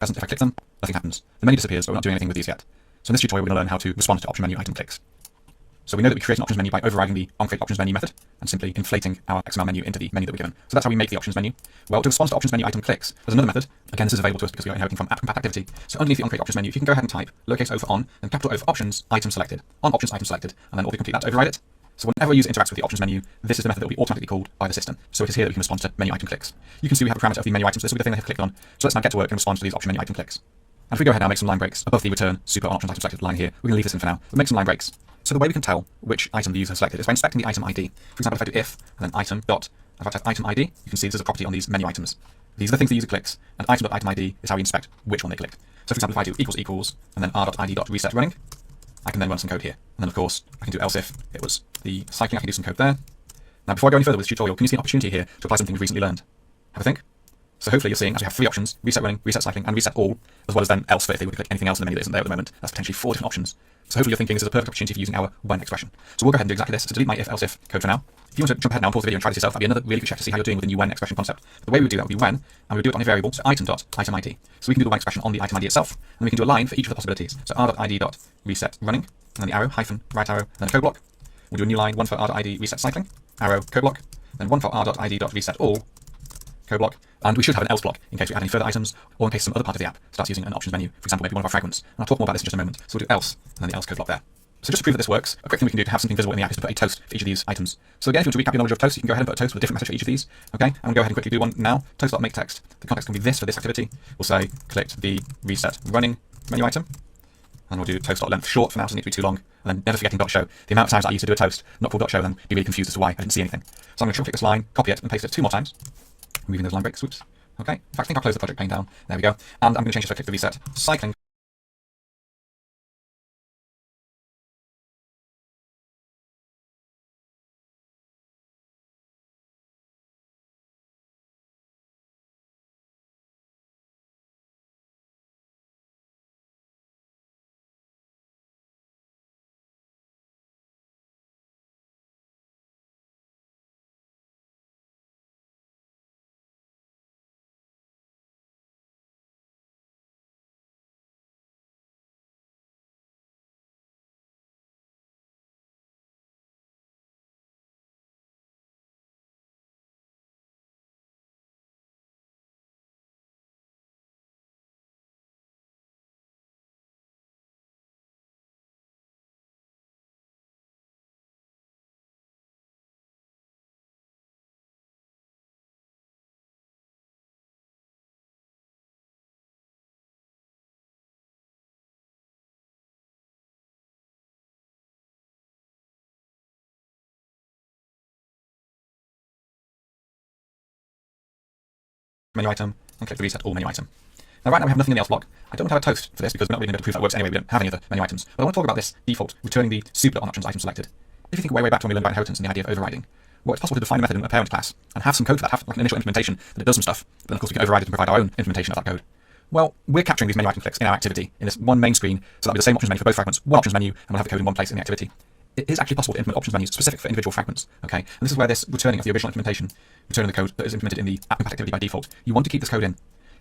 present. If I click them, nothing happens. The menu disappears, but we're not doing anything with these yet. So in this tutorial, we're going to learn how to respond to option menu item clicks. So we know that we create an options menu by overriding the onCreateOptionsMenu method and simply inflating our XML menu into the menu that we're given. So that's how we make the options menu. Well, to respond to options menu item clicks, there's another method. Again, this is available to us because we are inheriting from app-compat activity. So underneath the onCreateOptions menu, if you can go ahead and type lowercase o for on, then capital O for options, item selected, on options item selected, and then autocomplete that to override it. So whenever a user interacts with the options menu, this is the method that will be automatically called by the system. So it is here that we can respond to menu item clicks. You can see we have a parameter of the menu items. This will be the thing they have clicked on. So let's now get to work and respond to these option menu item clicks. And if we go ahead now and make some line breaks above the return super on options item selected line here, we're going to leave this in for now. We'll make some line breaks. So the way we can tell which item the user has selected is by inspecting the item ID. For example, if I do if, and then item dot, if I type item ID, you can see this is a property on these menu items. These are the things the user clicks, and item.item ID is how we inspect which one they clicked. So for example, if I do equals equals, and then r.id.reset running, I can then run some code here. And then of course, I can do else if it was the cycling, I can do some code there. Now before I go any further with this tutorial, can you see an opportunity here to apply something we've recently learned? Have a think. So hopefully you're seeing as we have 3 options: reset running, reset cycling, and reset all, as well as then else for if they were to click anything else in the menu that isn't there at the moment. That's potentially 4 different options. So hopefully you're thinking this is a perfect opportunity for using our when expression. So we'll go ahead and do exactly this. So delete my if else if code for now. If you want to jump ahead now and pause the video and try this yourself, that'd be another really good check to see how you're doing with the new when expression concept. But the way we would do that would be when, and we would do it on a variable, so item.item ID. So we can do the when expression on the item ID itself, and we can do a line for each of the possibilities. So r.id.reset running, and then the arrow, hyphen, right arrow, and then a code block. We'll do a new line, one for r.id reset cycling, arrow, code block, then one for r.id.reset all, code block, and we should have an else block in case we add any further items, or in case some other part of the app starts using an options menu, for example, maybe one of our fragments. And I'll talk more about this in just a moment. So we'll do else, and then the else code block there. So just to prove that this works, a quick thing we can do to have something visible in the app is to put a toast for each of these items. So again, if you want to recap your knowledge of toast, you can go ahead and put a toast with a different message for each of these. Okay, I'm going to go ahead and quickly do one now. Toast.makeText. The context can be this for this activity. We'll say clicked the reset running menu item. And we'll do toast.length short for now, so it doesn't need to be too long. And then never forgetting .show. The amount of times I used to do a toast, not pull .show, then be really confused as to why I didn't see anything. So I'm going to click this line, copy it, and paste it 2 more times. Removing those line breaks, whoops. Okay, in fact, I think I'll close the project pane down. There we go. And I'm going to change this to click the reset cycling. Menu item, and click the reset all menu item. Now right now we have nothing in the else block. I don't want to have a toast for this because we're not really going to prove that works anyway. We don't have any other menu items. But I want to talk about this default, returning the super on options item selected. If you think way back to when we learned about inheritance and the idea of overriding, well, it's possible to define a method in a parent class and have some code for that, have like an initial implementation that it does some stuff, but then of course we can override it and provide our own implementation of that code. Well, we're capturing these menu item clicks in our activity in this one main screen, so that'll be the same options menu for both fragments, one options menu, and we'll have the code in one place in the activity. It is actually possible to implement options menus specific for individual fragments, okay? And this is where this returning of the original implementation, returning the code that is implemented in the app-compat activity by default, you want to keep this code in.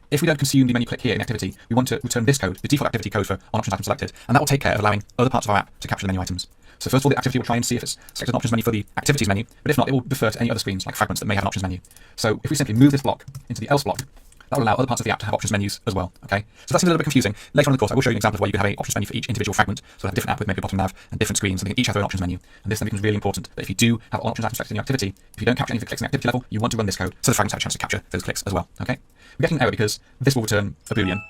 If we don't consume the menu click here in activity, we want to return this code, the default activity code for on options item selected, and that will take care of allowing other parts of our app to capture the menu items. So first of all, the activity will try and see if it's selected an options menu for the activities menu, but if not, it will defer to any other screens like fragments that may have an options menu. So if we simply move this block into the else block, that will allow other parts of the app to have options menus as well, okay? So that seems a little bit confusing. Later on in the course, I will show you an example of where you can have an options menu for each individual fragment. So we'll have a different app with maybe a bottom nav and different screens, and they can each have their own options menu. And this then becomes really important, that if you do have all options items selected in your activity, if you don't capture any of the clicks in the activity level, you want to run this code so the fragments have a chance to capture those clicks as well, okay? We're getting an error because this will return a boolean,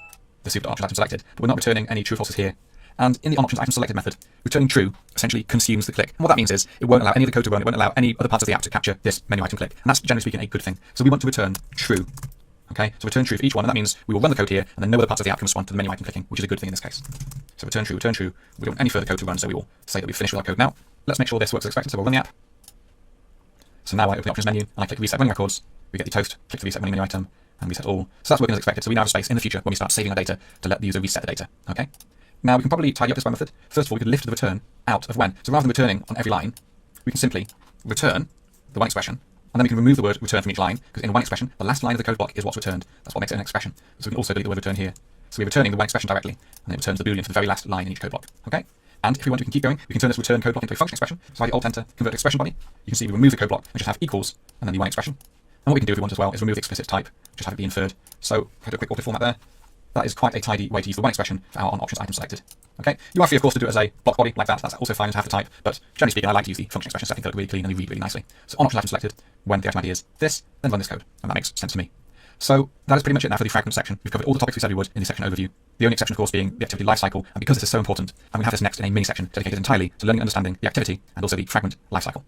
the super options item selected, but we're not returning any true or falses here. And in the on options item selected method, returning true essentially consumes the click. And what that means is it won't allow any of the code to run, it won't allow any other parts of the app to capture this menu item click. And that's generally speaking a good thing. So we want to return true. Okay, so return true for each one, and that means we will run the code here, and then no other parts of the app can respond to the menu item clicking, which is a good thing in this case. So return true, return true. We don't want any further code to run, so we will say that we've finished with our code now. Let's make sure this works as expected, so we'll run the app. So now I open the options menu, and I click reset running records. We get the toast, click the reset running menu item, and reset all. So that's working as expected, so we now have a space in the future when we start saving our data to let the user reset the data, okay? Now we can probably tidy up this by method. First of all, we could lift the return out of when. So rather than returning on every line, we can simply return the one expression, and then we can remove the word return from each line, because in one expression, the last line of the code block is what's returned. That's what makes it an expression. So we can also delete the word return here. we're returning the one expression directly, and it returns the boolean for the very last line in each code block. Okay? And if we want, we can keep going. We can turn this return code block into a function expression. So I Alt-Enter, convert expression body. You can see we remove the code block and just have equals, and then the one expression. And what we can do if we want as well is remove the explicit type, just have it be inferred. So if I do a quick auto format there, that is quite a tidy way to use the one expression for our on options item selected. Okay, you are free, of course, to do it as a block body like that. That's also fine to have the type, but generally speaking, I like to use the function expressions. I think they look really clean and they read really nicely. So on options item selected, when the item ID is this, then run this code, and that makes sense to me. So that is pretty much it now for the fragment section. We've covered all the topics we said we would in the section overview. The only exception, of course, being the activity lifecycle, and because this is so important, I'm going to have this next in a mini section dedicated entirely to learning and understanding the activity and also the fragment lifecycle.